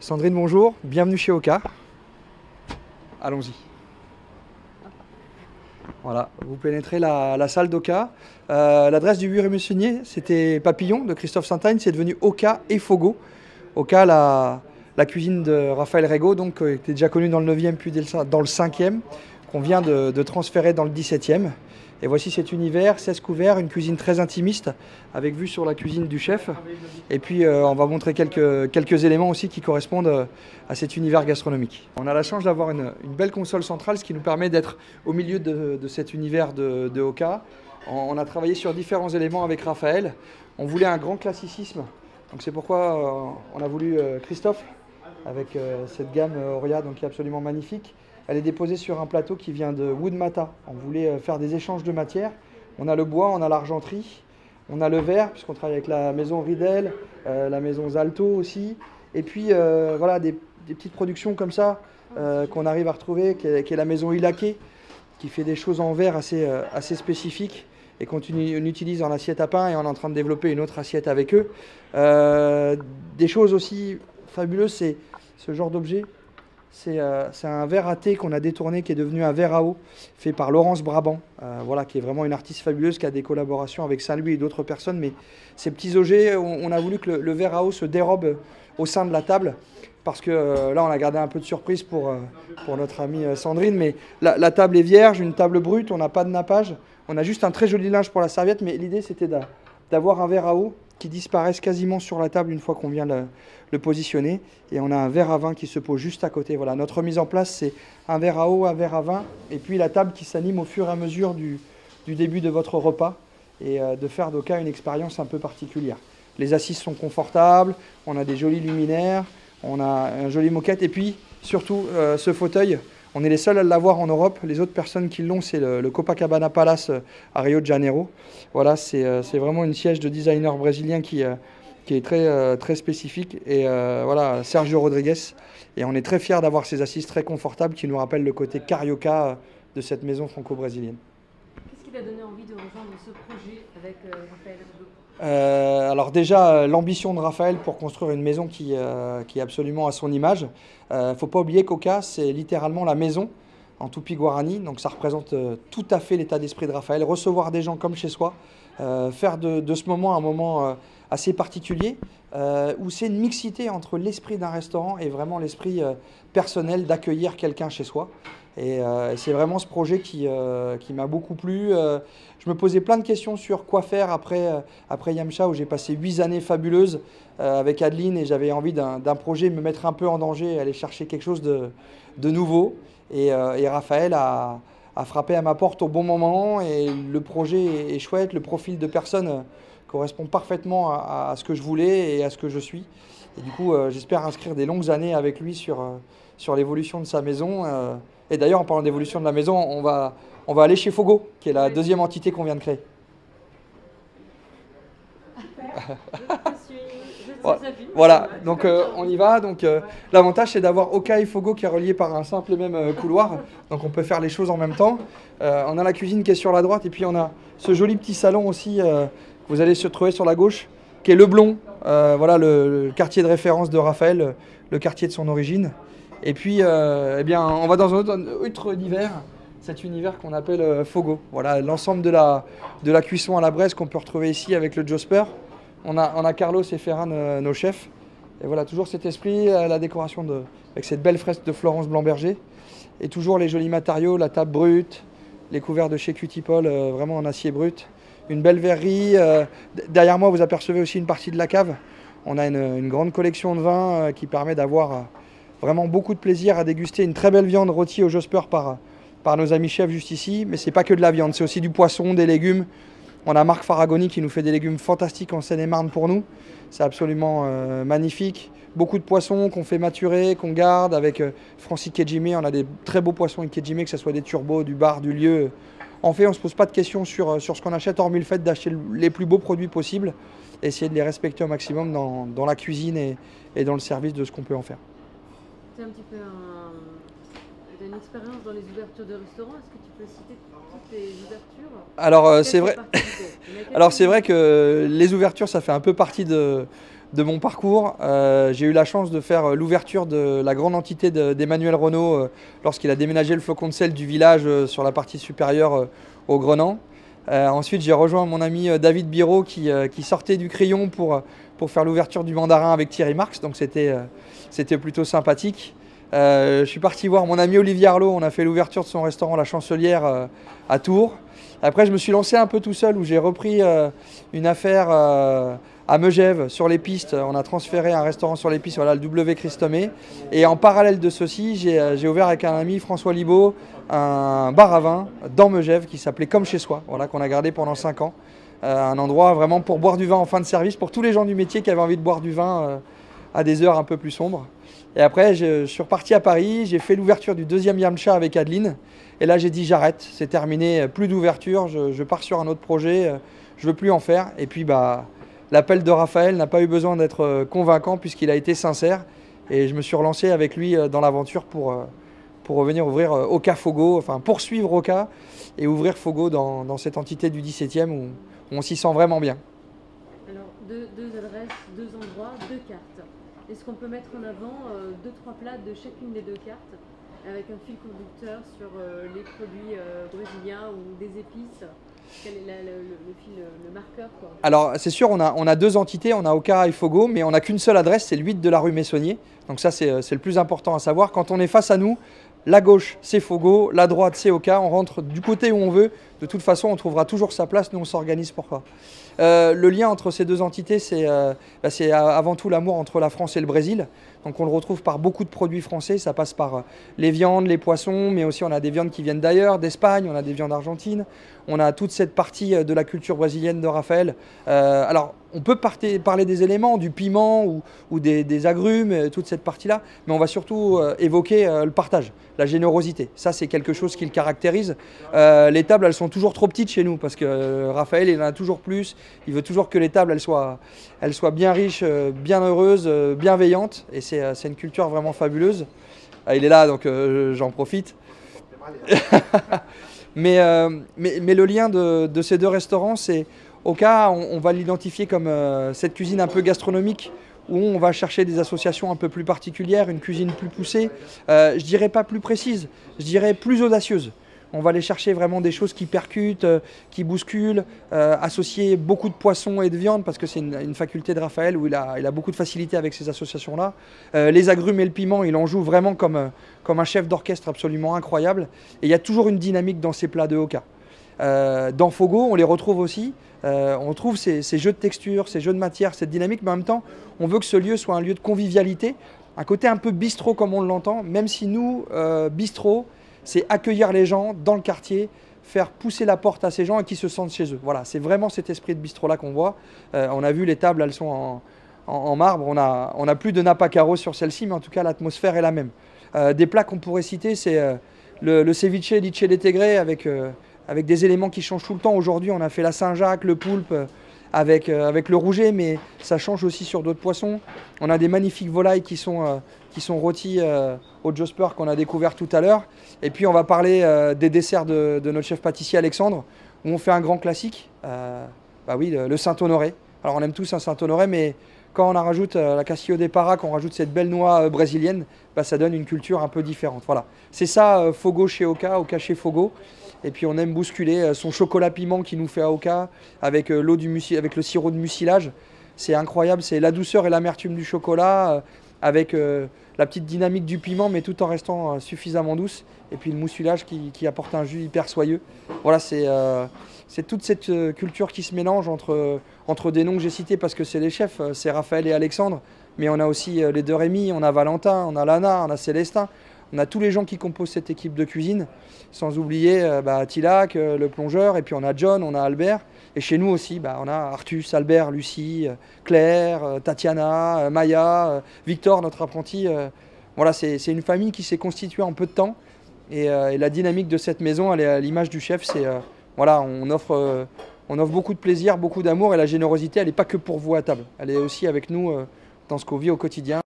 Sandrine, bonjour, bienvenue chez Oka. Allons-y. Voilà, vous pénétrez la salle d'Oka. L'adresse du 8 rue Mussigny, c'était Papillon de Christophe Saint-Agne, c'est devenu Oka et Fogo. Oka, la cuisine de Raphaël Rego, donc, qui était déjà connue dans le 9e puis dans le 5e, qu'on vient de transférer dans le 17e. Et voici cet univers, 16 couverts, une cuisine très intimiste, avec vue sur la cuisine du chef. Et puis on va montrer quelques éléments aussi qui correspondent à cet univers gastronomique. On a la chance d'avoir une belle console centrale, ce qui nous permet d'être au milieu de cet univers de Oka. On a travaillé sur différents éléments avec Raphaël. On voulait un grand classicisme, donc c'est pourquoi on a voulu Christophe, avec cette gamme Auria, donc qui est absolument magnifique. Elle est déposée sur un plateau qui vient de Woodmata. On voulait faire des échanges de matières. On a le bois, on a l'argenterie, on a le verre, puisqu'on travaille avec la maison Riedel, la maison Zalto aussi. Et puis voilà, des petites productions comme ça qu'on arrive à retrouver, qui est la maison Ilaké, qui fait des choses en verre assez spécifiques et qu'on utilise en assiette à pain, et on est en train de développer une autre assiette avec eux. Des choses aussi fabuleuses, c'est ce genre d'objet. C'est un verre à thé qu'on a détourné, qui est devenu un verre à eau, fait par Laurence Brabant, voilà, qui est vraiment une artiste fabuleuse, qui a des collaborations avec Saint-Louis et d'autres personnes. Mais ces petits objets, on a voulu que le verre à eau se dérobe au sein de la table, parce que là, on a gardé un peu de surprise pour notre amie Sandrine. Mais la table est vierge, une table brute, on n'a pas de nappage. On a juste un très joli linge pour la serviette, mais l'idée, c'était d'avoir un verre à eau qui disparaissent quasiment sur la table une fois qu'on vient le positionner. Et on a un verre à vin qui se pose juste à côté. Voilà, notre mise en place, c'est un verre à eau, un verre à vin, et puis la table qui s'anime au fur et à mesure du début de votre repas, et de faire d'Oka une expérience un peu particulière. Les assises sont confortables, on a des jolis luminaires, on a un joli moquette, et puis surtout ce fauteuil, on est les seuls à l'avoir en Europe. Les autres personnes qui l'ont, c'est le Copacabana Palace à Rio de Janeiro. Voilà, c'est vraiment une siège de designer brésilien qui est très spécifique. Et voilà, Sergio Rodrigues. Et on est très fiers d'avoir ces assises très confortables qui nous rappellent le côté carioca de cette maison franco-brésilienne. Qu'est-ce qui t'a donné envie de rejoindre ce projet avec Raphaël Rego ? Alors déjà, l'ambition de Raphaël pour construire une maison qui est absolument à son image. Il ne faut pas oublier qu'Oka, c'est littéralement la maison en tupi-guarani. Donc ça représente tout à fait l'état d'esprit de Raphaël. Recevoir des gens comme chez soi, faire de ce moment un moment assez particulier, où c'est une mixité entre l'esprit d'un restaurant et vraiment l'esprit personnel d'accueillir quelqu'un chez soi. Et c'est vraiment ce projet qui m'a beaucoup plu. Je me posais plein de questions sur quoi faire après Yamcha, où j'ai passé 8 années fabuleuses avec Adeline, et j'avais envie d'un projet, me mettre un peu en danger, aller chercher quelque chose de nouveau. Et Raphaël a frappé à ma porte au bon moment, et le projet est chouette, le profil de personne correspond parfaitement à ce que je voulais et à ce que je suis. Et du coup, j'espère inscrire des longues années avec lui sur l'évolution de sa maison. Et d'ailleurs, en parlant d'évolution de la maison, on va aller chez Fogo, qui est la deuxième entité qu'on vient de créer. Voilà, donc on y va. Donc l'avantage, c'est d'avoir Oka et Fogo qui est relié par un simple et même couloir. Donc on peut faire les choses en même temps. On a la cuisine qui est sur la droite, et puis on a ce joli petit salon aussi que vous allez se trouver sur la gauche, qui est le Blon. Voilà le quartier de référence de Raphaël, le quartier de son origine. Et puis, eh bien, on va dans un autre univers, cet univers qu'on appelle Fogo. Voilà, l'ensemble de la cuisson à la braise qu'on peut retrouver ici avec le Josper. On a Carlos et Ferran, nos chefs. Et voilà, toujours cet esprit, la décoration avec cette belle fresque de Florence Blanc-Berger. Et toujours les jolis matériaux, la table brute, les couverts de chez Cutipol, vraiment en acier brut. Une belle verrerie. Derrière moi, vous apercevez aussi une partie de la cave. On a une grande collection de vins qui permet d'avoir vraiment beaucoup de plaisir à déguster une très belle viande rôtie au Josper par nos amis chefs juste ici. Mais c'est pas que de la viande, c'est aussi du poisson, des légumes. On a Marc Faragoni qui nous fait des légumes fantastiques en Seine-et-Marne pour nous. C'est absolument magnifique. Beaucoup de poissons qu'on fait maturer, qu'on garde avec Francis Kejime. On a des très beaux poissons avec Kejime, que ce soit des turbos, du bar, du lieu. En fait, on ne se pose pas de questions sur ce qu'on achète, hormis le fait d'acheter les plus beaux produits possibles, et essayer de les respecter au maximum dans la cuisine et dans le service de ce qu'on peut en faire. C'est un petit peu une expérience dans les ouvertures de restaurants. Est-ce que tu peux citer toutes les ouvertures? Alors c'est vrai. Alors c'est vrai que les ouvertures, ça fait un peu partie de de mon parcours. J'ai eu la chance de faire l'ouverture de la grande entité d'Emmanuel Renault lorsqu'il a déménagé le flocon de sel du village sur la partie supérieure au Grenant. Ensuite, j'ai rejoint mon ami David Biro qui sortait du crayon pour faire l'ouverture du Mandarin avec Thierry Marx, donc c'était plutôt sympathique. Je suis parti voir mon ami Olivier Arlot, on a fait l'ouverture de son restaurant La Chancelière à Tours. Après, je me suis lancé un peu tout seul où j'ai repris une affaire à Megève sur les pistes. On a transféré un restaurant sur les pistes, voilà, le W Christomé. Et en parallèle de ceci, j'ai ouvert avec un ami, François Libaud, un bar à vin dans Megève qui s'appelait Comme Chez Soi, voilà, qu'on a gardé pendant 5 ans. Un endroit vraiment pour boire du vin en fin de service, pour tous les gens du métier qui avaient envie de boire du vin à des heures un peu plus sombres. Et après, je suis reparti à Paris, j'ai fait l'ouverture du 2e Yamcha avec Adeline. Et là, j'ai dit j'arrête, c'est terminé, plus d'ouverture, je pars sur un autre projet, je veux plus en faire. Et puis, l'appel de Raphaël n'a pas eu besoin d'être convaincant puisqu'il a été sincère. Et je me suis relancé avec lui dans l'aventure pour revenir ouvrir Oka Fogo, enfin poursuivre Oka et ouvrir Fogo dans cette entité du 17e où on s'y sent vraiment bien. Alors, deux adresses, 2 endroits, 2 cartes. Est-ce qu'on peut mettre en avant 2-3 plats de chacune des 2 cartes avec un fil conducteur sur les produits brésiliens ou des épices? Quel est le marqueur, quoi? Alors c'est sûr, on a 2 entités, on a Oka et Fogo, mais on n'a qu'une seule adresse, c'est le 8 de la rue Messonnier. Donc ça c'est le plus important à savoir. Quand on est face à nous, la gauche c'est Fogo, la droite c'est Oka, on rentre du côté où on veut. De toute façon, on trouvera toujours sa place, nous on s'organise pour ça. Le lien entre ces 2 entités, c'est avant tout l'amour entre la France et le Brésil. Donc on le retrouve par beaucoup de produits français, ça passe par les viandes, les poissons, mais aussi on a des viandes qui viennent d'ailleurs, d'Espagne, on a des viandes argentines, on a toute cette partie de la culture brésilienne de Raphaël. Alors on peut parler des éléments, du piment ou des agrumes, toute cette partie-là, mais on va surtout évoquer le partage, la générosité. Ça c'est quelque chose qui le caractérise. Les tables, elles sont toujours trop petites chez nous parce que Raphaël, il en a toujours plus. Il veut toujours que les tables, elles soient bien riches, bien heureuses, bienveillantes. Et c'est une culture vraiment fabuleuse. Il est là, donc j'en profite. mais le lien de ces 2 restaurants, c'est Oka, on va l'identifier comme cette cuisine un peu gastronomique où on va chercher des associations un peu plus particulières, une cuisine plus poussée. Je dirais pas plus précise, je dirais plus audacieuse. On va aller chercher vraiment des choses qui percutent, qui bousculent, associer beaucoup de poissons et de viande parce que c'est une faculté de Raphaël où il a beaucoup de facilité avec ces associations-là. Les agrumes et le piment, il en joue vraiment comme un chef d'orchestre absolument incroyable. Et il y a toujours une dynamique dans ces plats de Oka. Dans Fogo, on les retrouve aussi. On trouve ces jeux de texture, ces jeux de matière, cette dynamique, mais en même temps, on veut que ce lieu soit un lieu de convivialité, un côté un peu bistrot comme on l'entend, même si nous, bistrot, c'est accueillir les gens dans le quartier, faire pousser la porte à ces gens et qu'ils se sentent chez eux. Voilà, c'est vraiment cet esprit de bistrot-là qu'on voit. On a vu les tables, elles sont en marbre. On a plus de nappe à carreaux sur celle-ci, mais en tout cas, l'atmosphère est la même. Des plats qu'on pourrait citer, c'est le ceviche Liche de Tegre avec des éléments qui changent tout le temps. Aujourd'hui, on a fait la Saint-Jacques, le poulpe, avec le rouget, mais ça change aussi sur d'autres poissons. On a des magnifiques volailles qui sont rôties au Josper qu'on a découvert tout à l'heure. Et puis on va parler des desserts de notre chef pâtissier Alexandre, où on fait un grand classique, oui, le Saint-Honoré. Alors on aime tous un Saint-Honoré, mais quand on rajoute la Castillo de Pará, qu'on rajoute cette belle noix brésilienne, ça donne une culture un peu différente. Voilà. C'est ça, Fogo chez Oka, Oka chez Fogo. Et puis on aime bousculer son chocolat piment qui nous fait à Oka avec avec le sirop de mucilage. C'est incroyable, c'est la douceur et l'amertume du chocolat avec la petite dynamique du piment, mais tout en restant suffisamment douce. Et puis le moussulage qui apporte un jus hyper soyeux. Voilà, c'est toute cette culture qui se mélange entre des noms que j'ai cités parce que c'est les chefs, c'est Raphaël et Alexandre. Mais on a aussi les 2 Rémi, on a Valentin, on a Lana, on a Célestin. On a tous les gens qui composent cette équipe de cuisine, sans oublier Tilac, le plongeur, et puis on a John, on a Albert. Et chez nous aussi, on a Artus, Albert, Lucie, Claire, Tatiana, Maya, Victor, notre apprenti. Voilà, c'est une famille qui s'est constituée en peu de temps. Et la dynamique de cette maison, elle est à l'image du chef. Voilà, on offre beaucoup de plaisir, beaucoup d'amour. Et la générosité, elle n'est pas que pour vous à table. Elle est aussi avec nous dans ce qu'on vit au quotidien.